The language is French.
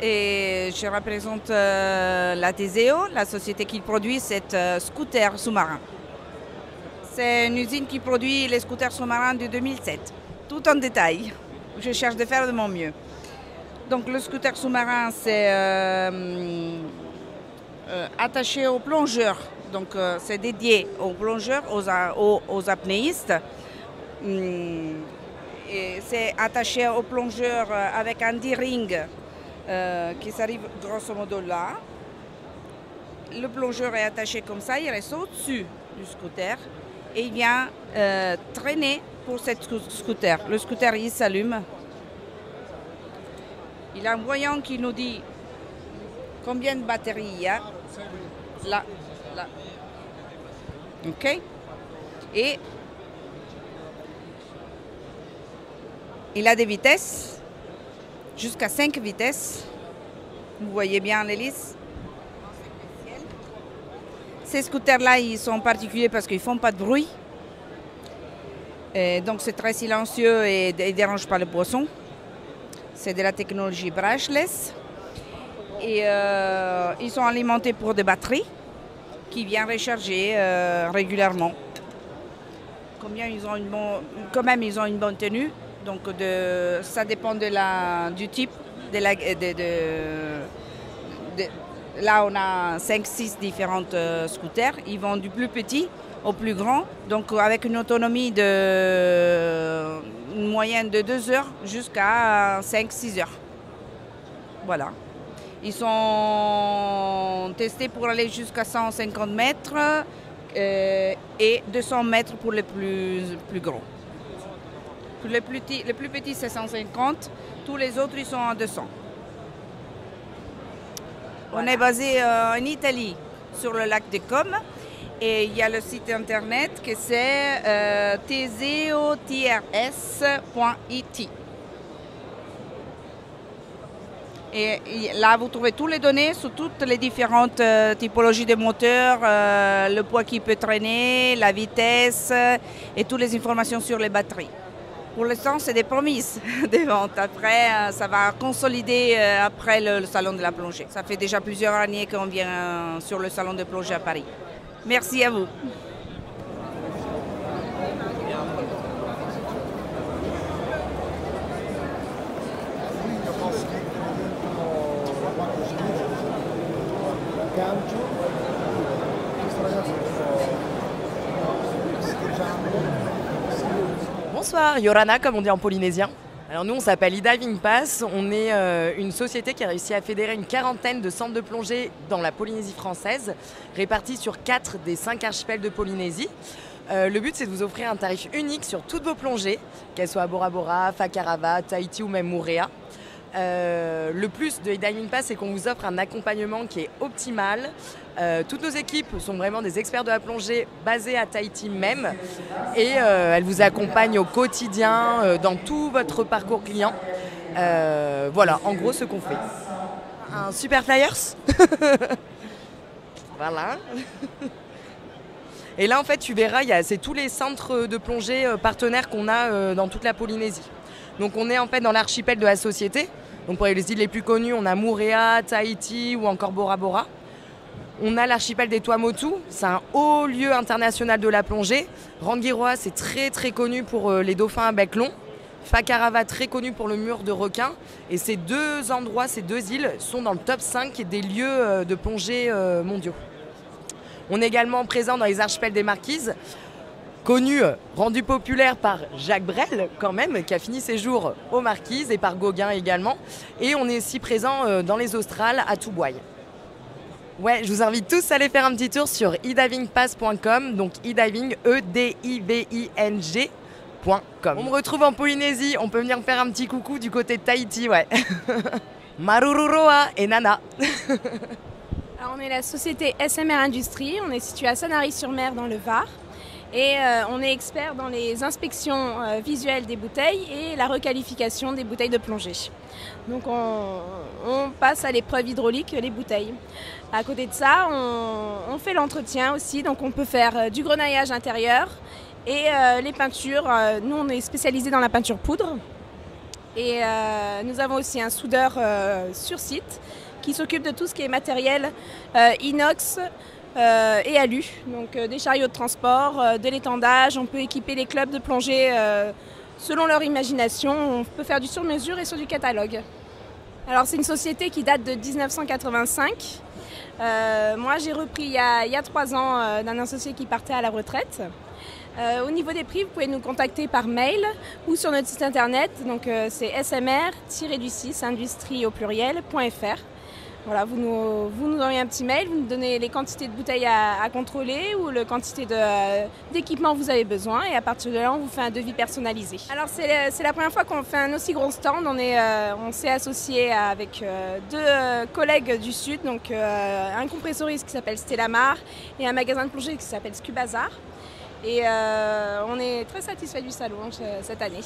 Et je représente la Teseo, la société qui produit cette scooter sous-marin. C'est une usine qui produit les scooters sous-marins de 2007, tout en détail. Je cherche de faire de mon mieux. Donc le scooter sous-marin, c'est attaché au plongeur. Donc c'est dédié aux plongeurs, aux apnéistes. Et c'est attaché au plongeur avec un D-ring. Qui s'arrive grosso modo là. Le plongeur est attaché comme ça, il reste au-dessus du scooter et il vient traîner pour cette scooter. Le scooter, il s'allume. Il a un voyant qui nous dit combien de batterie il y a. Là, là. OK. Et il a des vitesses. Jusqu'à 5 vitesses. Vous voyez bien l'hélice. Ces scooters-là, ils sont particuliers parce qu'ils ne font pas de bruit. Et donc c'est très silencieux et ils ne dérangent pas les poissons. C'est de la technologie brushless. Et ils sont alimentés pour des batteries qui viennent recharger régulièrement. Quand même, ils ont une bonne tenue. Donc ça dépend du type. Là, on a 5-6 différentes scooters. Ils vont du plus petit au plus grand. Donc avec une autonomie une moyenne de 2 heures jusqu'à 5-6 heures. Voilà. Ils sont testés pour aller jusqu'à 150 mètres et 200 mètres pour les plus gros. Le plus petit, c'est 150. Tous les autres, ils sont à 200. Voilà. On est basé en Italie, sur le lac de Comme. Et il y a le site internet que c'est teseotrs.it. Et là, vous trouvez toutes les données sur toutes les différentes typologies de moteurs, le poids qui peut traîner, la vitesse et toutes les informations sur les batteries. Pour l'instant, c'est des promesses de vente. Après, ça va consolider après le salon de la plongée. Ça fait déjà plusieurs années qu'on vient sur le salon de plongée à Paris. Merci à vous. Bonsoir, Yorana comme on dit en polynésien. Alors nous on s'appelle e-Diving Pass, on est une société qui a réussi à fédérer une quarantaine de centres de plongée dans la Polynésie française, répartis sur 4 des 5 archipels de Polynésie. Le but c'est de vous offrir un tarif unique sur toutes vos plongées, qu'elles soient à Bora Bora, Fakarava, Tahiti ou même Moorea. Le plus de e-Diving Pass, c'est qu'on vous offre un accompagnement qui est optimal. Toutes nos équipes sont vraiment des experts de la plongée basés à Tahiti même et elles vous accompagnent au quotidien dans tout votre parcours client. Voilà, en gros ce qu'on fait. Un super flyers. Voilà. Et là en fait tu verras, c'est tous les centres de plongée partenaires qu'on a dans toute la Polynésie. Donc on est en fait dans l'archipel de la société. Donc pour les îles les plus connues, on a Moorea, Tahiti ou encore Bora Bora. On a l'archipel des Tuamotu, c'est un haut lieu international de la plongée. Rangiroa, c'est très très connu pour les dauphins à bec long. Fakarava, très connu pour le mur de requin. Et ces deux endroits, ces deux îles, sont dans le top 5 des lieux de plongée mondiaux. On est également présent dans les archipels des Marquises, connu, rendu populaire par Jacques Brel quand même, qui a fini ses jours aux Marquises, et par Gauguin également. Et on est aussi présent dans les Australes, à Tubuai. Ouais, je vous invite tous à aller faire un petit tour sur edivingpass.com, donc ediving, E-D-I-V-I-N-G.com. On me retrouve en Polynésie, on peut venir me faire un petit coucou du côté de Tahiti, ouais. Marururoa et Nana. Alors, on est la société SMR Industrie, on est situé à Sanary-sur-Mer dans le Var et on est expert dans les inspections visuelles des bouteilles et la requalification des bouteilles de plongée. Donc on passe à l'épreuve hydraulique les bouteilles. À côté de ça, on fait l'entretien aussi, donc on peut faire du grenaillage intérieur et les peintures. Nous on est spécialisé dans la peinture poudre et nous avons aussi un soudeur sur site qui s'occupe de tout ce qui est matériel inox et alu, donc des chariots de transport, de l'étendage. On peut équiper les clubs de plongée selon leur imagination. On peut faire du sur-mesure et sur du catalogue. Alors c'est une société qui date de 1985. Moi j'ai repris il y a 3 ans d'un associé qui partait à la retraite. Au niveau des prix, vous pouvez nous contacter par mail ou sur notre site internet. Donc c'est smr-du6 industrie au pluriel.fr. Voilà, vous nous envoyez un petit mail, vous nous donnez les quantités de bouteilles à contrôler ou la quantité d'équipement que vous avez besoin et à partir de là, on vous fait un devis personnalisé. Alors c'est la première fois qu'on fait un aussi gros stand. On s'est associé avec 2 collègues du Sud, donc un compressoriste qui s'appelle Stellamar et un magasin de plongée qui s'appelle Scubazar. Et on est très satisfait du salon cette année.